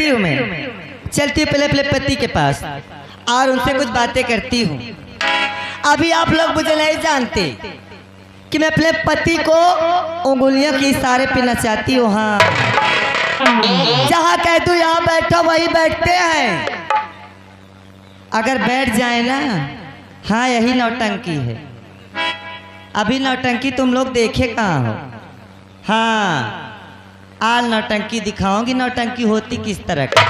करती हूँ मैं, चलती हूँ पहले अपने पति के पास और उनसे कुछ बातें करती हूँ। अभी आप लोग मुझे नहीं जानते कि मैं अपने पति को उंगलियों के इशारे पे नचाती हूँ। हाँ, जहाँ कह दूँ यहाँ बैठो वही बैठते हैं। अगर बैठ जाए ना, हाँ यही नौटंकी है। अभी नौटंकी तुम लोग देखे कहाँ हो? हाँ, आज नौटंकी दिखाऊंगी, नौटंकी होती किस तरह की।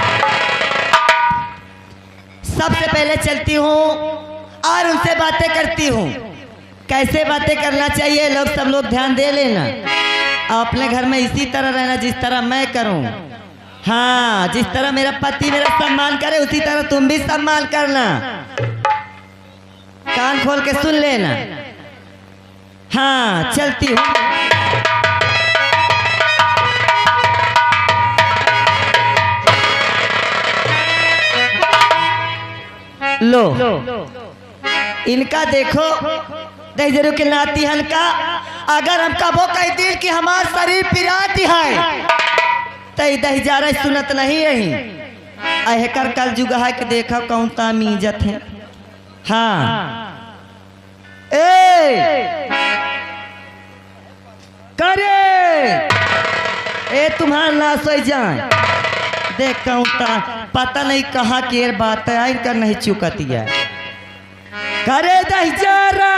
सबसे पहले चलती हूँ और उनसे बातें करती हूँ। कैसे बातें करना चाहिए लोग, सब लोग ध्यान दे लेना। अपने घर में इसी तरह रहना जिस तरह मैं करूँ। हाँ, जिस तरह मेरा पति मेरा सम्मान करे उसी तरह तुम भी सम्मान करना। कान खोल के सुन लेना। हाँ, चलती हूँ। लो इनका देखो, दहजरू के नाती हन का। अगर हम कबो कह दी कि हमार शरीर पिराती है तो दहजारा सुनत नहीं रही। अहकर कल जुगा के देखो कौन तामीजत है। हाँ करे ए तुम्हारा नाश हो जाए। देख कहूँ पता नहीं कहाँ की बात है, इनका नहीं चुकती है। करे दहजारा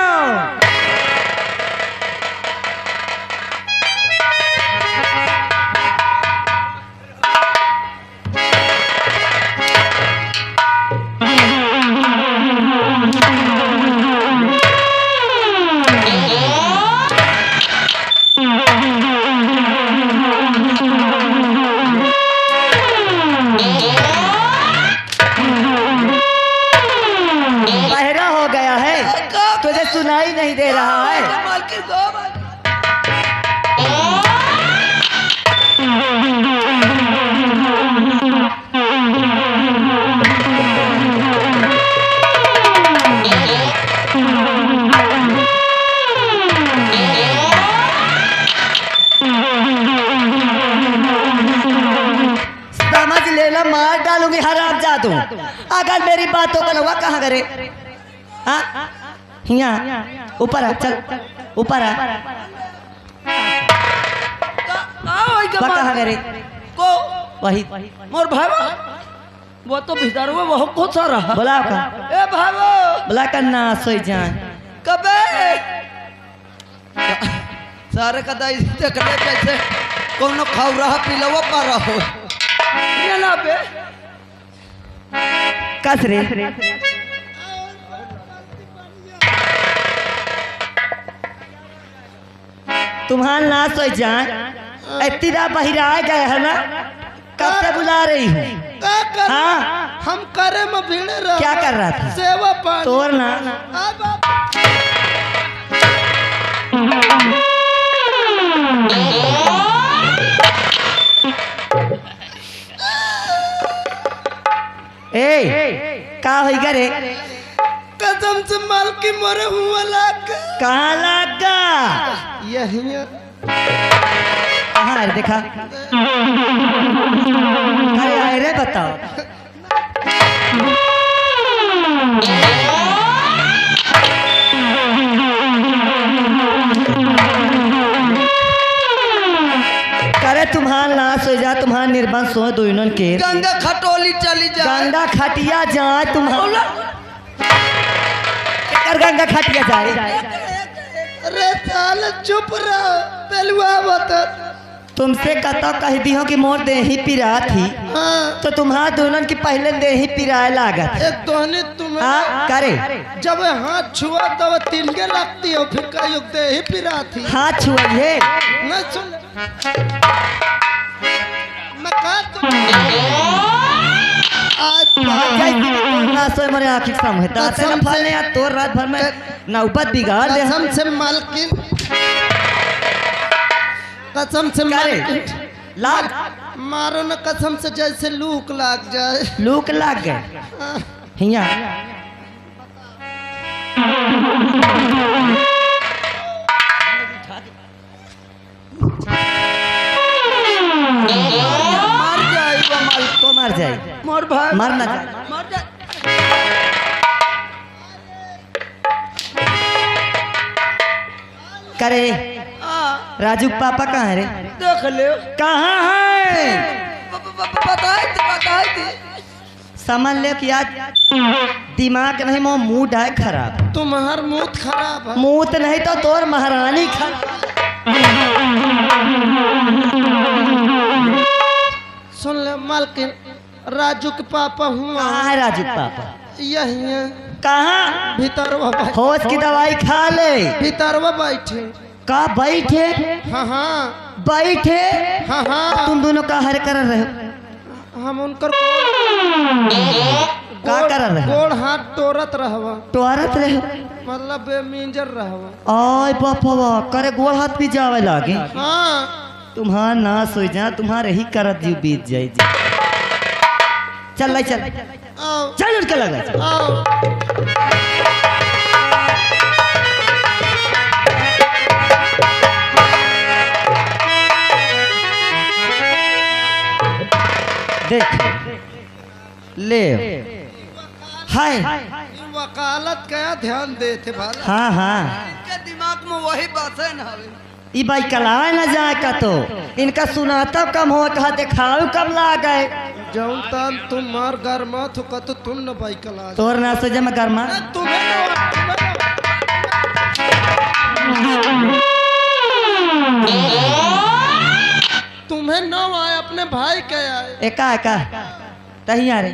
सुनाई नहीं दे रहा है। समझ लेना, मार डालूंगी हराम जादू अगर मेरी बातों का लगा। कहाँ करे? हाँ, यहाँ ऊपर आ, चल ऊपर आ। कहाँ करे? को वही मोर भाई वो तो भीतर में बहुत कुछ सारा बोला का। ए भाई बोला का ना सोई जाए कबे सारे कदा देखने जैसे कोनो खाऊ रहा पिलवा पा रहा हो। ये ना बे कस रे तुम्हारा नाश हो जाए। इतनी रात बहिरा गए है ना, कब से बुला रही हूँ। हाँ, हम करे में भीड़ रहा। क्या कर रहा था? सेवा पानी तोड़ ना। ए का होई करे? कसम से माल की मरे हुआ लाग। कहाँ लगा? यही कहाँ है देखा? अरे आए रे बताओ। करे तुम्हारा नाश हो जा, तुम्हारा निर्बंध सो दोनों के। गंगा खटोली चली जा। गंगा खटिया जाए तुम्हारा। गंगा खटिया जाए। अरे साल चुप रहो पहलुआ बता। तुमसे कतो कह दी हो कि मोर देही पिरा थी। हाँ। तो तुम्हारा दोनों की पहले देही पिराए लागत। एक तोहने तुम्हें हाँ करे। जब हाथ छुआ तब तिलके लगती हो, फिर कहीं दे ही पिरा थी। हाथ छुआइए न सुन मैं कहा तुम ना सोए मरे आँखी सामने दांत न फलने या तोर रात भर में नौबत बिगाड़ दे। कसम से मालकिन, कसम से मालकिन लाग मारो न कसम से जैसे लूक लाग जाए। लूक लाग गए हिया। मार जाए, मोर भाई मर ना जाए। मर जा। करे राजू पापा कहाँ है रे? देख ले कहाँ है? बताए थी समझ ले कि आज दिमाग नहीं, मोह मूड है खराब। तुम्हार मुंह खराब है। मूत नहीं तो तोर महारानी खराब। सुन ले मालकिन, राजू के पापा हुआ। कहाँ है राजू पापा? यही है। कहाँ? भीतरवा होश की दवाई खा ले। भीतरवा बैठे। का बैठे? हाँ हाँ बैठे। हाँ हाँ। तुम दोनों का हर कर रहे हो? हम उनकर का कर रहे हो? गोड़ हाथ तोड़त रहवा। टोरत रहे हो? मतलब बेमिंजर रहवा। आय बापा, करे गोड़ हाथ भी जावे लागे। हाँ तुम्हार ना सोई जा, तुम्हारे ही करत जीव बीत जाए जी। चल लाई चल, आओ चल उठ के लगा। आओ। देख ले हाय। वकालत क्या ध्यान देते भाला। हाँ हाँ, इनके दिमाग में वही बातें ना हवे। ई भाई कलाए ना जाए का तो इनका सुनाता कम हो, कहा दिखाओ कब ला गए। जौन तान तुम मार गरमा तो कत तुम न बाई कला। तोर ना सोचे मैं गर्मा। तुम्हें न आए, अपने भाई के आए। एका एका तही आ रे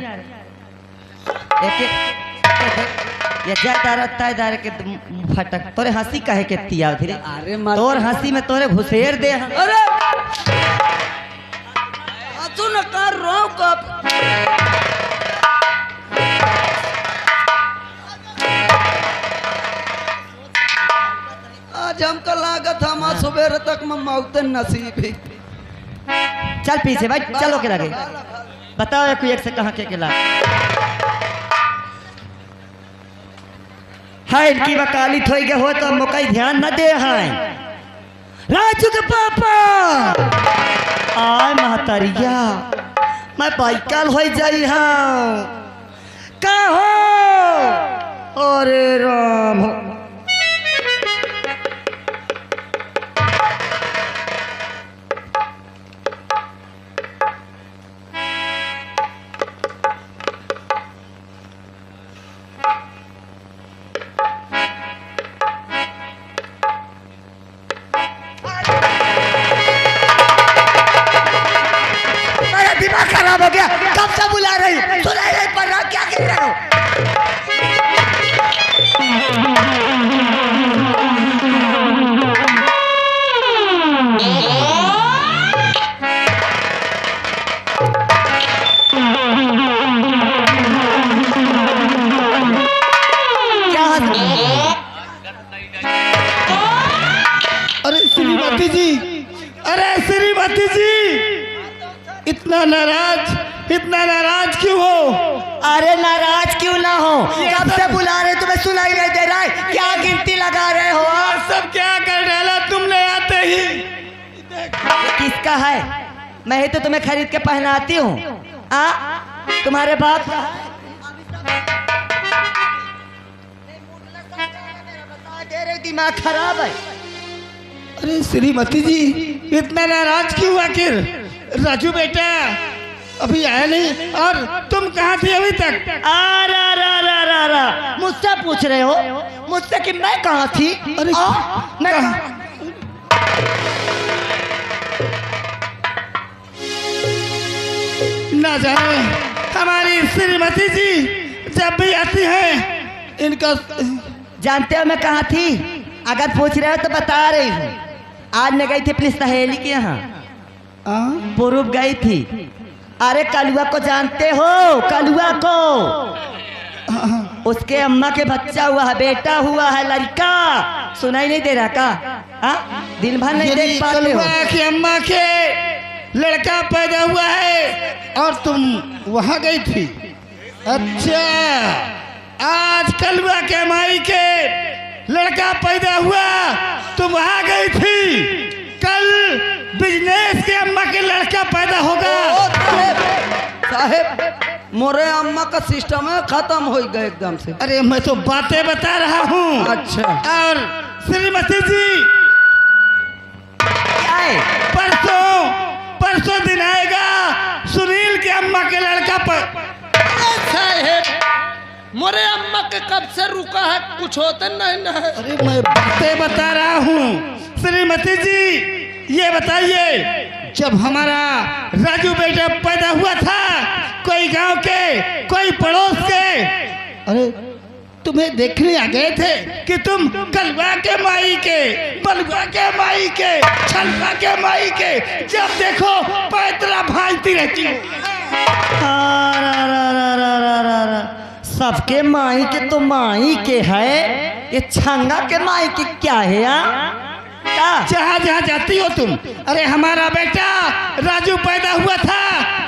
एक ये जा दारा ताय दारे के फटक तोरे हंसी कहे के तिया धीरे। अरे तोर हंसी में तोरे घुसेर दे हम। अरे तू न कर रो कब। आज हमका लागत हम सुबह तक में मौत नसीब है। चल पीछे भाई, चलो के लगे बताओ एक से कहाँ के ला है। इनकी वकालत हो गया हो तो मौका ध्यान न दे है। राजू के पापा आय महतरिया, मैं बाइकल हो जाई हाँ। का हो? अरे राम हो। दिमाग खराब हो गया, कब से बुला रही, सुनाई नहीं पड़ रहा, क्या कर रहे हो? क्या अरे श्रीमती जी, अरे श्रीमती जी, इतना नाराज क्यों हो? अरे नाराज क्यों ना हो, कब से बुला रहे, तुम्हें सुनाई नहीं दे रहा है? क्या गिनती लगा रहे हो? सब क्या कर डाला तुमने आते ही। किसका है? मैं ही तो तुम्हें खरीद के पहनाती हूँ। तुम्हारे बाप का है? दे रहे, दिमाग खराब है। अरे श्रीमती जी, इतना नाराज क्यों आखिर? राजू बेटा अभी आया नहीं, और तुम कहाँ थी अभी तक? मुझसे पूछ रहे हो? मुझसे कि मैं कहाँ थी? अरे मैं ना जाने हमारी श्रीमती जी जब भी आती है इनका। जानते हो मैं कहाँ थी? अगर पूछ रहे हो तो बता रही हूँ। आज मैं गई थी अपनी सहेली के यहाँ, पूर्व गई थी। अरे कलुआ को जानते हो? कलुआ को, उसके अम्मा के बच्चा हुआ है, बेटा हुआ है, लड़का। सुनाई नहीं दे रहा का? दिन भर नहीं देख पाते हो? की अम्मा के लड़का पैदा हुआ है और तुम वहाँ गई थी? अच्छा, आज कलुआ के माई के लड़का पैदा हुआ, तुम वहाँ गई थी। कल बिजनेस के अम्मा के लड़का पैदा होगा। काहे मोरे अम्मा का सिस्टम है खत्म हो गया एकदम से। अरे मैं तो बातें बता रहा हूँ। अच्छा और श्रीमती जी क्या है? परसों दिन आएगा सुनील के अम्मा के लड़का पर। मोरे अम्मा के कब से रुका है, कुछ होता नहीं ना है। अरे मैं बातें बता रहा हूँ। श्रीमती जी ये बताइए, जब हमारा राजू बेटा पैदा हुआ था, कोई गांव के कोई पड़ोस के अरे तुम्हें देखने आ गए थे कि तुम कलवा के माई के, बलवा के माई के, छलवा के माई के जब देखो पैतरा भांजती रहती हो। सबके माई के तो माई के है, ये छंगा के माई के क्या है यार? जहाँ जहाँ जाती हो तुम, अरे हमारा बेटा राजू पैदा हुआ था,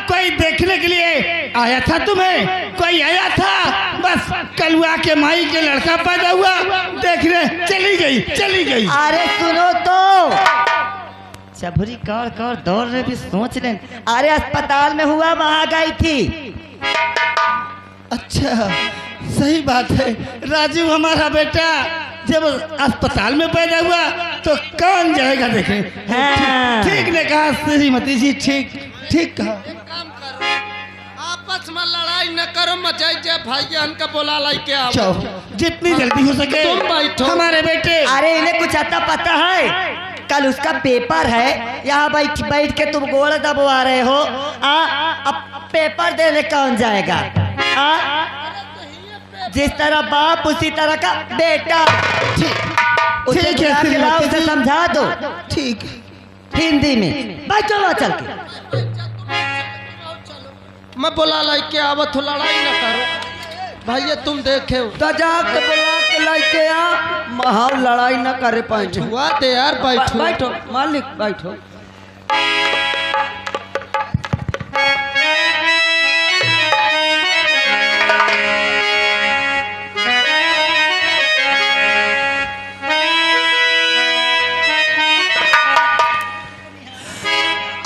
कोई देखने के लिए आया था तुम्हें? कोई आया था? बस कलुआ के माई के लड़का पैदा हुआ, देखने चली गई। अरे सुनो तो चबरी कर दौड़ रहे भी सोच रहे। अरे अस्पताल में हुआ, वहां गई थी। अच्छा सही बात है। राजू हमारा बेटा जब अस्पताल में पैदा हुआ तो कौन जाएगा देखने? हाँ। ठीक ने कहा श्रीमती जी, ठीक कहा। एक काम करो, आपस में लड़ाई न करो, मचाई जाए भाईजान का बोला लाई के आओ। चलो जितनी जल्दी हो सके तुम बैठो। हमारे बेटे। अरे इन्हें कुछ आता पता है? कल उसका पेपर है, यहाँ बैठ के तुम गोड़ दबवा रहे हो। अब पेपर देने कौन जाएगा? जिस तरह बाप उसी तरह का बेटा। उसे ठीक खिला है, खिलाओ, उसे समझा दो ठीक हिंदी में। बैठो वहाँ चल के। मैं बोला लाई के आवत हो, लड़ाई न करो भैया। तुम देखे हो तो जाके बुला के लाके आ, माहौल लड़ाई न करे पाए। हुआ दे यार, बैठो बैठो मालिक बैठो।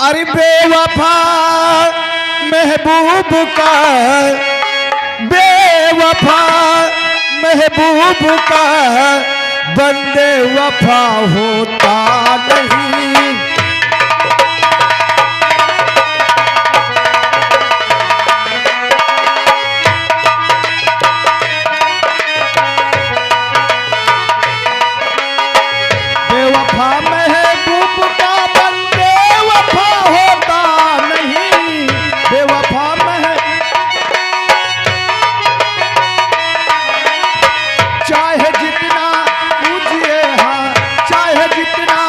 अरे बेवफा महबूब का, बेवफा महबूब का बंदे वफा होता नहीं। बेवफा महबूब का बंदे वफा होता नहीं। बेवफा चाहे जितना पूजिए, हाँ चाहे जितना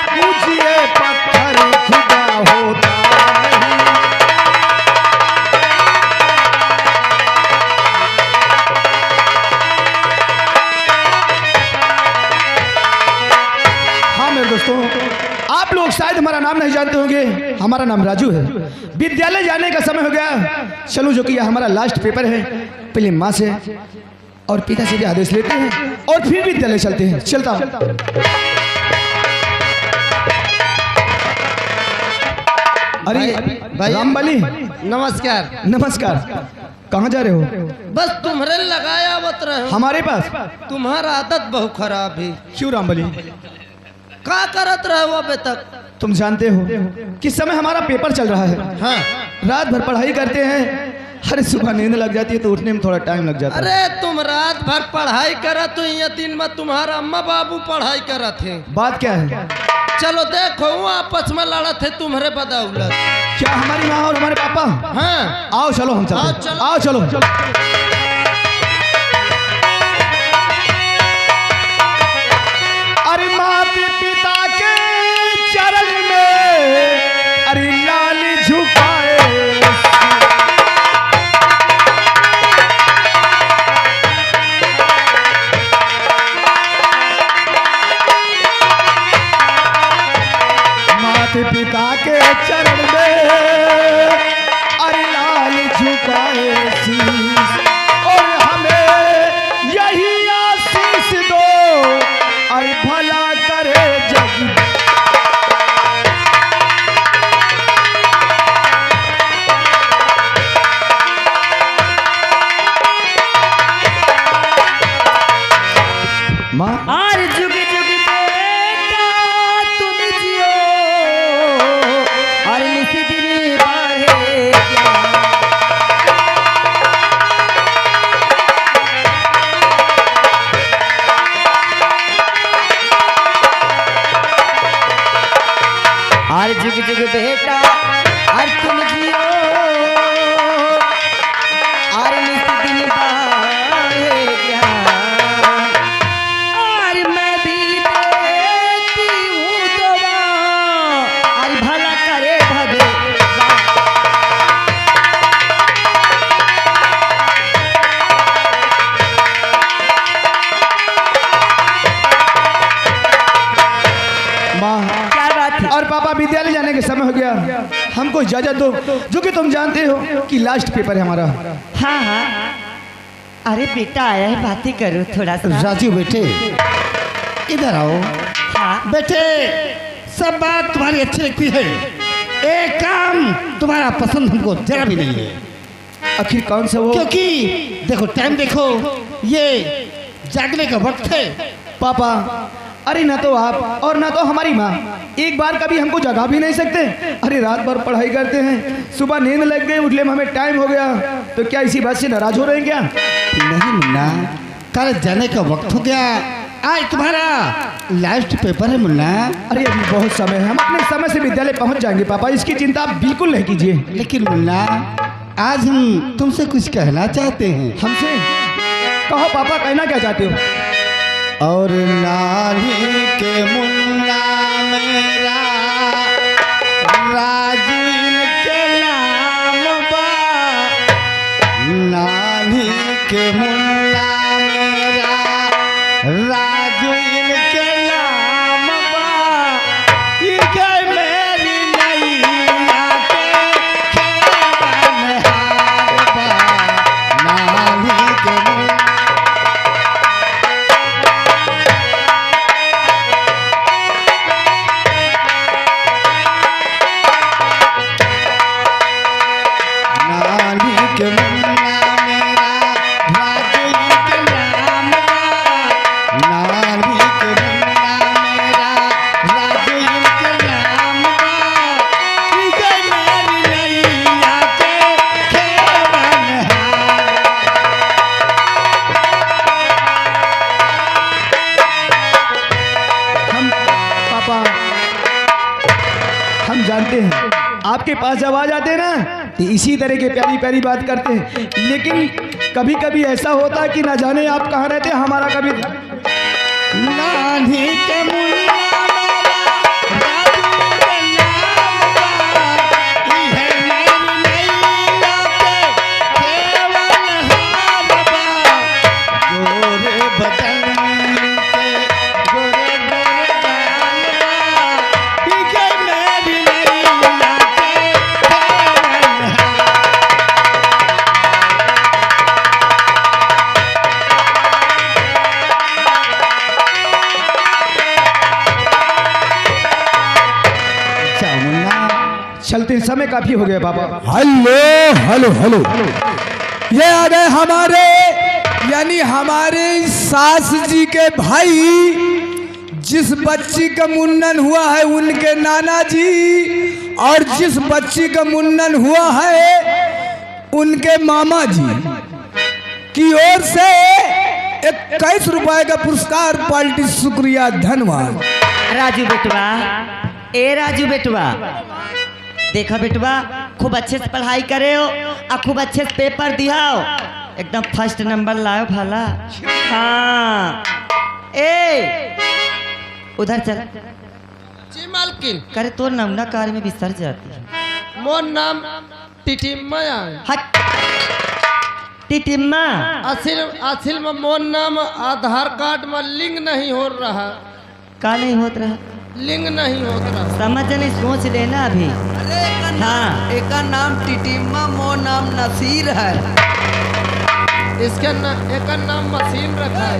पूजिए, पत्थर खुदा होता नहीं। हाँ मेरे दोस्तों, आप लोग शायद हमारा नाम नहीं जानते होंगे। हमारा नाम राजू है। विद्यालय जाने का समय हो गया, चलो जो कि यह हमारा लास्ट पेपर है। पहले माँ से और पिता से भी आदेश लेते हैं और फिर विद्यालय चलते हैं। चलता हूँ। अरे भाई रामबली, नमस्कार। नमस्कार। कहाँ जा रहे हो? बस तुम्हारे लगाया आवत रहे। हमारे पास? तुम्हारा आदत बहुत खराब है। क्यों रामबली? का करत रहे हो अबे तक? तुम जानते हो किस समय हमारा पेपर चल रहा है। हाँ। रात भर पढ़ाई करते हैं, अरे सुबह नींद लग जाती है तो उठने में थोड़ा टाइम लग जाता है। अरे तुम रात भर पढ़ाई करत हो, ये दिन में तुम्हारा अम्मा बाबू पढ़ाई करत हैं। बात क्या है? चलो देखो आपस में लड़त है तुम्हारे बदौलत। क्या हमारी माँ और हमारे पापा? हाँ। आओ चलो हम चलते हैं। चलो। आओ चलो। अरे माता पिता के चरण में अरे लाल झुकाए, माता पिता के चरण में अरे लाल झुकाए शीश, और हमें यही आशीष दो अरे भला करे जग। माँ और जुग जुग बेटा तुम जियो और निस दिन बढ़े ज्ञान। और जुग जुग बेटा और तुम जियो और निस दिन बढ़े ज्ञान। और मैं भी देती हूँ दुआ और भला करे भगवान। माँ क्या बात है? और पापा विद्यालय जाने के समय हो गया, हमको इजाजत दो, जो कि तुम जानते हो कि लास्ट पेपर है हमारा। हाँ हाँ, अरे बेटा आया है, बातें करो थोड़ा सा। राजू बेटे इधर आओ। हाँ बेटे सब बात तुम्हारी अच्छी लगती है, एक काम तुम्हारा पसंद हमको जरा भी नहीं है। आखिर कौन सा वो? क्योंकि देखो टाइम देखो, ये जागने का वक्त है। पापा अरे ना तो आप और ना तो हमारी माँ एक बार कभी हमको जगा भी नहीं सकते। अरे रात भर पढ़ाई करते हैं, सुबह नींद लग गई, उठने में हमें टाइम हो गया, तो क्या इसी बात से नाराज हो रहे हैं क्या? नहीं मुन्ना, कल जाने का वक्त हो गया, आज तुम्हारा लास्ट पेपर है मुन्ना। अरे अभी बहुत समय है, हम अपने समय से विद्यालय पहुंच जाएंगे पापा, इसकी चिंता आप बिल्कुल नहीं कीजिए। लेकिन मुन्ना आज हम तुमसे कुछ कहना चाहते हैं। हमसे कहो पापा, कहना क्या चाहते हो? और नानी के मुन्ना मेरा राजू के नाम बा, नानी के मुन्ना मेरा राजू के नाम बा, इनके मेरी नैया के खेवन हार बा, नानी के मुन्ना। हम जानते हैं आपके पास जब आ जाते हैं ना तो इसी तरह के प्यारी प्यारी बात करते हैं, लेकिन कभी कभी ऐसा होता है कि ना जाने आप कहाँ रहते हैं, हमारा कभी नानी के मुन्ना चलते हैं, समय काफी हो गया पापा। हेलो हेलो हेलो, ये आ गए हमारे यानी हमारे सास जी के भाई, जिस बच्ची का मुन्नन हुआ है उनके नाना जी, और जिस बच्ची का मुन्नन हुआ है उनके मामा जी की ओर से 21 रुपए का पुरस्कार पार्टी। शुक्रिया, धन्यवाद। राजू बेटवा, ए राजू बेटवा, देखा बेटवा खूब अच्छे से पढ़ाई करे हो और खूब अच्छे से पेपर दियाओ, एकदम फर्स्ट नंबर लाओ भला। हाँ ए उधर चल। जी मालकिन, करे तो नमना कार में बिसर जाती है। मोर नाम टिटिम्मा है। हट टिटिम्मा, असिल में मोर नाम आधार कार्ड में लिंक नहीं हो रहा। का नहीं होत रहा? लिंक नहीं हो रहा। समझ नहीं, सोच लेना अभी। हाँ, एक नाम टिटिम्मा, मो नाम नसीर है। इसका एक नाम मशीन रखा है।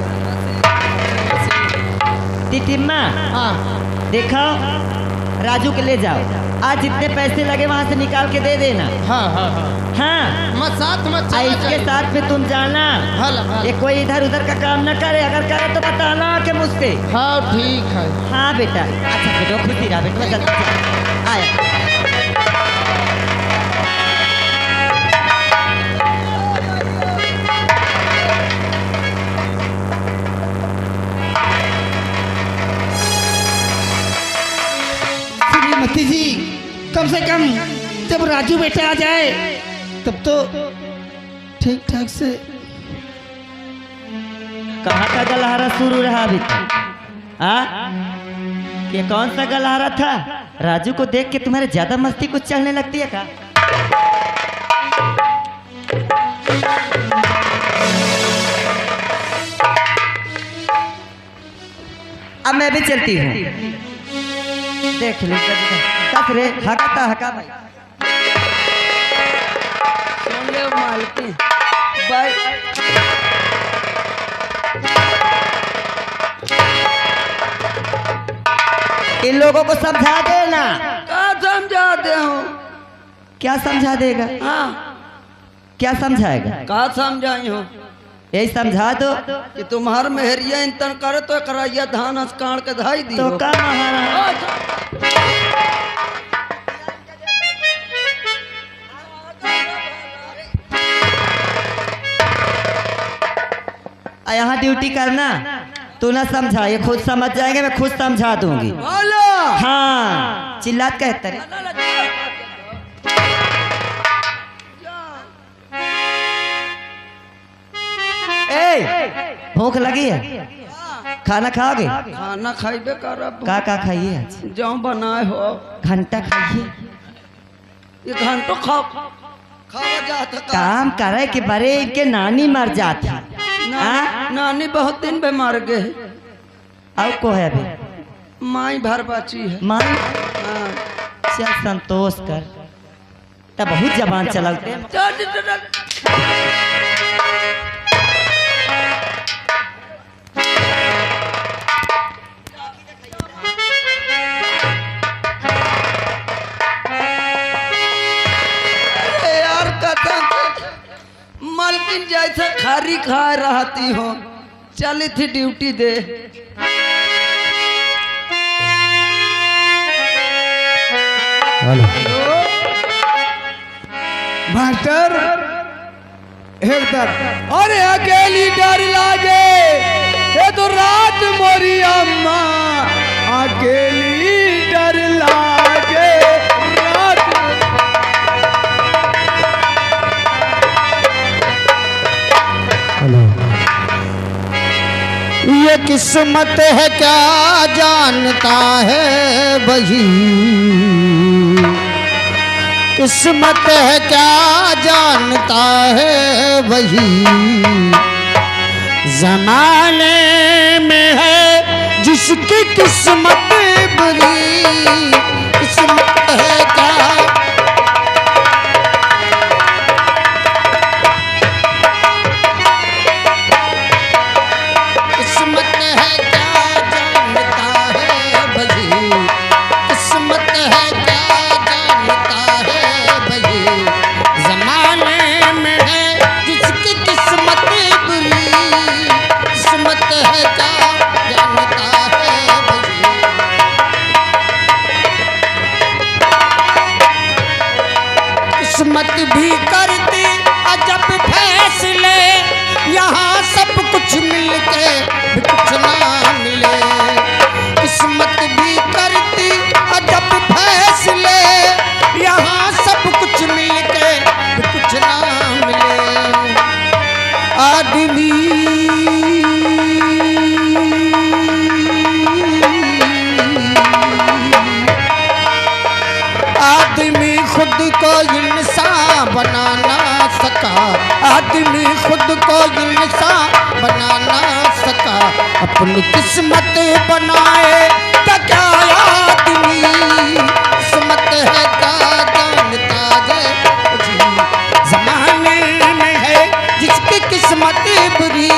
टिटिम्मा हाँ देखो, राजू के ले जाओ। आज जितने पैसे लगे वहाँ से निकाल के दे देना। हाँ हाँ हाँ हाँ मैं साथ में आ चला इसके जाए। साथ में तुम जाना, हाला हाला। ये कोई इधर उधर का काम न करे, अगर करे तो बताना कि मुझसे। हाँ ठीक है। हाँ बेटा, अच्छा बेटा खुशी रहा बेटा, मैं जल्दी जा। आया। श्रीमती जी, कम से कम जब राजू बेटा आ जाए तब तो ठीक ठाक से। कहाँ का गलहारा शुरू रहा अभी तक? ये कौन सा गलहारा था? राजू को देख के तुम्हारे ज्यादा मस्ती कुछ चढ़ने लगती है का? अब मैं भी चलती हूँ। देख लो कस रे, हकाता हका भाई। सुन ले मालकिन भाई, इन लोगों को समझा देना। का समझा दे हूँ? क्या समझा देगा? हाँ क्या समझाएगा? का समझाई हो यही समझा दो। कि तुम्हार मेहरिया इंतन करे तो करैया धान अस्काण के धाई दी तो हो। का महाराज यहाँ ड्यूटी करना, तू ना समझा, ये खुद समझ जाएंगे, मैं खुद समझा दूंगी। बोलो। हाँ चिल्लात कहते रहे। ए भूख लगी है? खाना खाओगे? खाना खाइबे करब। का खाइए आज? जो बनाए हो घंटा खाइए। ये घंटो खाओ खावा जात का। काम करे के बड़े इनके नानी मर जाती। नानी बहुत दिन पे मर गए। अब को है अभी? माई भर बाची है। माँ हाँ। चल संतोष कर, तब बहुत जबान चलते। चल, चल, चल। अरे यार कसम मालकिन जैसे खारी खा रहती हो, चली थी ड्यूटी दे। मास्टर एकदम अरे अकेली डर लागे, ये तो रात मोरी अम्मा अकेली डर लागे रात। ये किस्मत है क्या जानता है वही, किस्मत है क्या जानता है वही, जमाने में है जिसकी किस्मत बुरी, किस्मत है क्या। किस्मत है क्या जानता है वही, किस्मत है क्या जानता है वही, जमाने में है जिसकी किस्मत बुरी, किस्मत है क्या जानता है वही। किस्मत भी करती अजब फैसले, यहाँ सब कुछ मिलके भी कुछ ना मिले। किस्मत भी करती अजब फैसले, यहाँ सब कुछ मिलके भी कुछ ना मिले। आदमी आदमी खुद को इंसान बना ना सका, आदमी खुद को इंसान बना ना सका, अपनी किस्मत बनाए तो क्या आदमी, किस्मत है क्या जानता है जी, जमाने में है जिसकी किस्मत बुरी।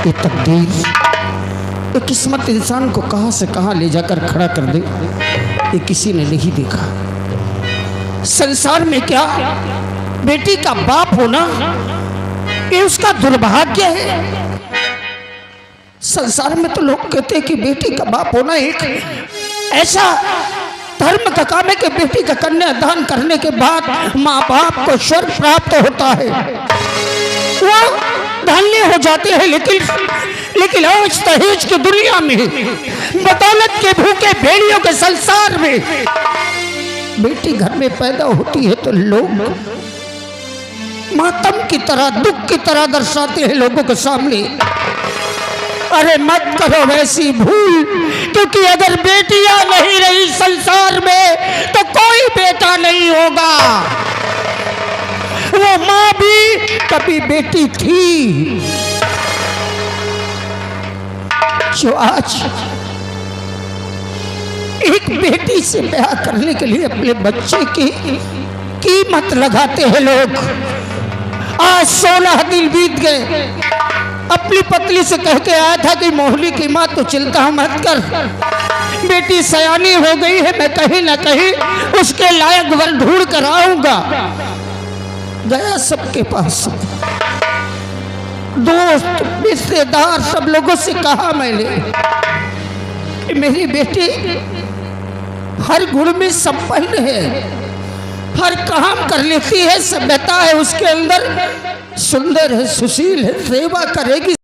ये तकदीर, ये किस्मत इंसान को कहाँ से कहाँ ले जाकर खड़ा कर दे, ये किसी ने नहीं देखा। संसार में क्या बेटी का बाप होना ये उसका दुर्भाग्य है। संसार में तो लोग कहते हैं कि बेटी का बाप होना एक ऐसा धर्म का काम है कि बेटी का कन्यादान करने के बाद माँ बाप को स्वर्ग प्राप्त होता है, वो धन्य हो जाते हैं। लेकिन आज दहेज की दुनिया में, बदौलत के भूखे भेड़ियों के संसार में बेटी घर में पैदा होती है तो लोग मातम की तरह, दुख की तरह दर्शाते हैं लोगों के सामने। अरे मत करो वैसी भूल, क्योंकि अगर बेटियां नहीं रही संसार में तो कोई बेटा नहीं होगा। वो माँ भी कभी बेटी थी जो आज एक बेटी से ब्याह करने के लिए अपने बच्चे की कीमत लगाते हैं लोग। आज 16 दिन बीत गए, अपनी पत्नी से कह के आया था कि मोहली की माँ तो चिंता मत कर, बेटी सयानी हो गई है, मैं कहीं ना कहीं उसके लायक वर ढूंढ कर आऊंगा। गया सबके पास, दोस्त रिश्तेदार सब लोगों से कहा मैंने कि मेरी बेटी हर गुण में संपन्न है, हर काम कर लेती है, सभ्यता है उसके अंदर, सुंदर है, सुशील है, सेवा करेगी,